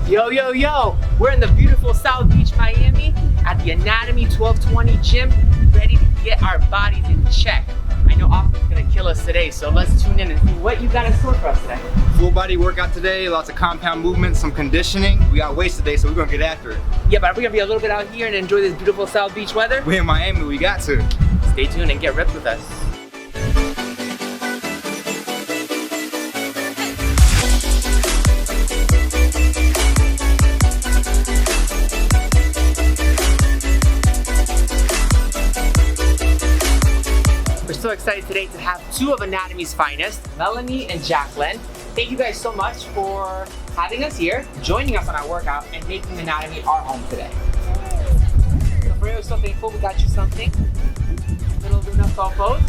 Yo, yo, yo! We're in the beautiful South Beach, Miami at the Anatomy 1220 gym, ready to get our bodies in check. I know Austin's gonna kill us today, so let's tune in and see what you got in store for us today. Full body workout today, lots of compound movements, some conditioning. We got weights today, so we're gonna get after it. Yeah, but are we gonna be a little bit out here and enjoy this beautiful South Beach weather? We in Miami, we got to. Stay tuned and get ripped with us. We're so excited today to have two of Anatomy's finest, Melanie and Jacqueline. Thank you guys so much for having us here, joining us on our workout, and making Anatomy our home today. So FOREO is so thankful we got you something. Little Luna fofos.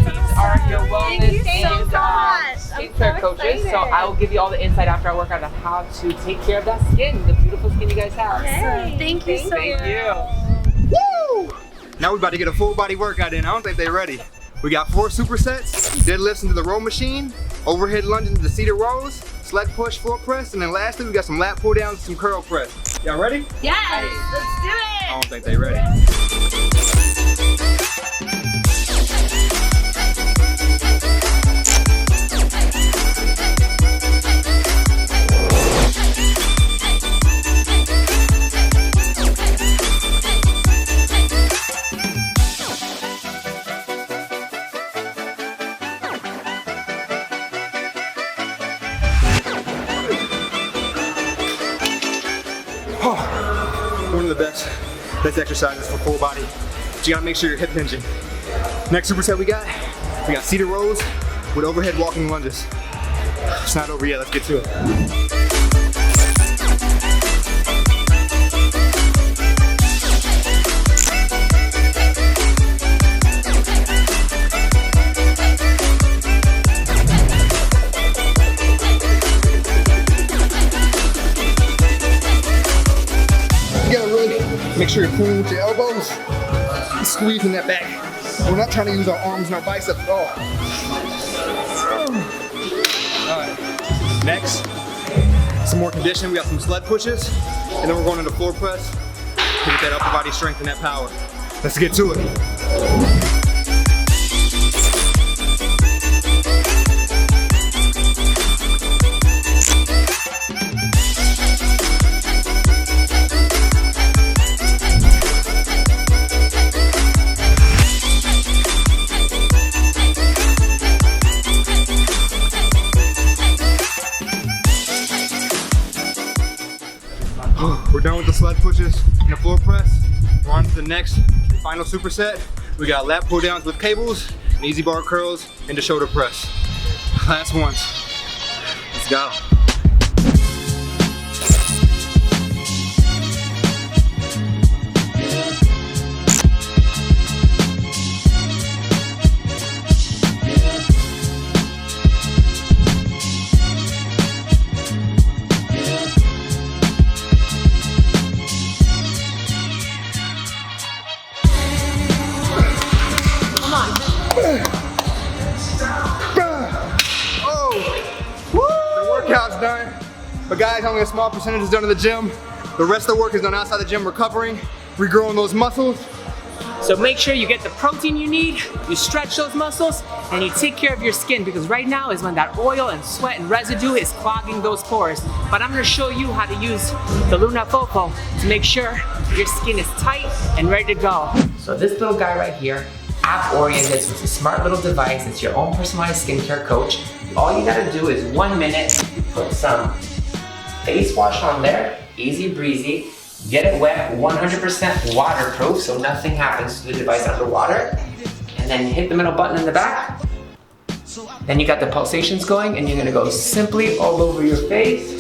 These are your wellness and skincare coaches. So I will give you all the insight after our workout on how to take care of that skin, the beautiful skin you guys have. Hey, thank you so much. Thank you. Woo! Now we're about to get a full body workout in. I don't think they're ready. We got 4 supersets, deadlifts into the row machine, overhead lunge into the seated rows, sled push, floor press, and then lastly we got some lat pull downs and some curl press. Y'all ready? Yes, let's do it. I don't think they're ready. One of the best exercises for full body. But you gotta make sure you're hip hinging. Next superset we got seated rows with overhead walking lunges. It's not over yet, let's get to it. Make sure you're pulling with your elbows and squeezing that back. We're not trying to use our arms and our biceps at all. All right, next, some more conditioning. We got some sled pushes, and then we're going into floor press to get that upper body strength and that power. Let's get to it. We're done with the sled pushes and the floor press. We're on to the next final superset. We got lat pull downs with cables, and easy bar curls, and the shoulder press. Last ones. Let's go. Workout's done, but guys, only a small percentage is done in the gym. The rest of the work is done outside the gym, recovering, regrowing those muscles. So make sure you get the protein you need, you stretch those muscles, and you take care of your skin, because right now is when that oil and sweat and residue is clogging those pores. But I'm gonna show you how to use the Luna fofo to make sure your skin is tight and ready to go. So this little guy right here, app oriented, so it's a smart little device. It's your own personalized skincare coach. All you gotta do is 1 minute, put some face wash on there, easy breezy, get it wet, 100% waterproof, so nothing happens to the device underwater, and then hit the middle button in the back. Then you got the pulsations going, and you're gonna go simply all over your face.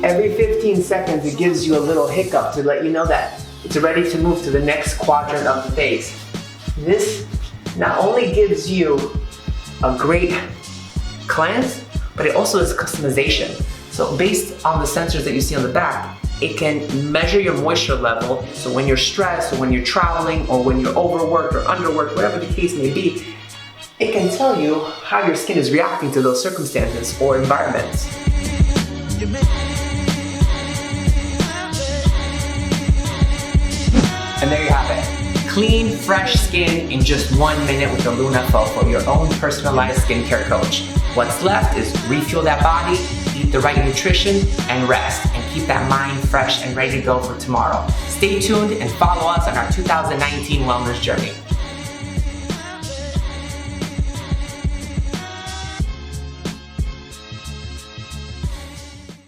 Every 15 seconds, it gives you a little hiccup to let you know that it's ready to move to the next quadrant of the face. This not only gives you a great cleanse, but it also is customization. So based on the sensors that you see on the back, it can measure your moisture level. So when you're stressed, or when you're traveling, or when you're overworked or underworked, whatever the case may be, It can tell you how your skin is reacting to those circumstances or environments. And there you have it. Clean, fresh skin in just 1 minute with the Luna Fofo, your own personalized skincare coach. What's left is refuel that body, eat the right nutrition, and rest, and keep that mind fresh and ready to go for tomorrow. Stay tuned and follow us on our 2019 wellness journey.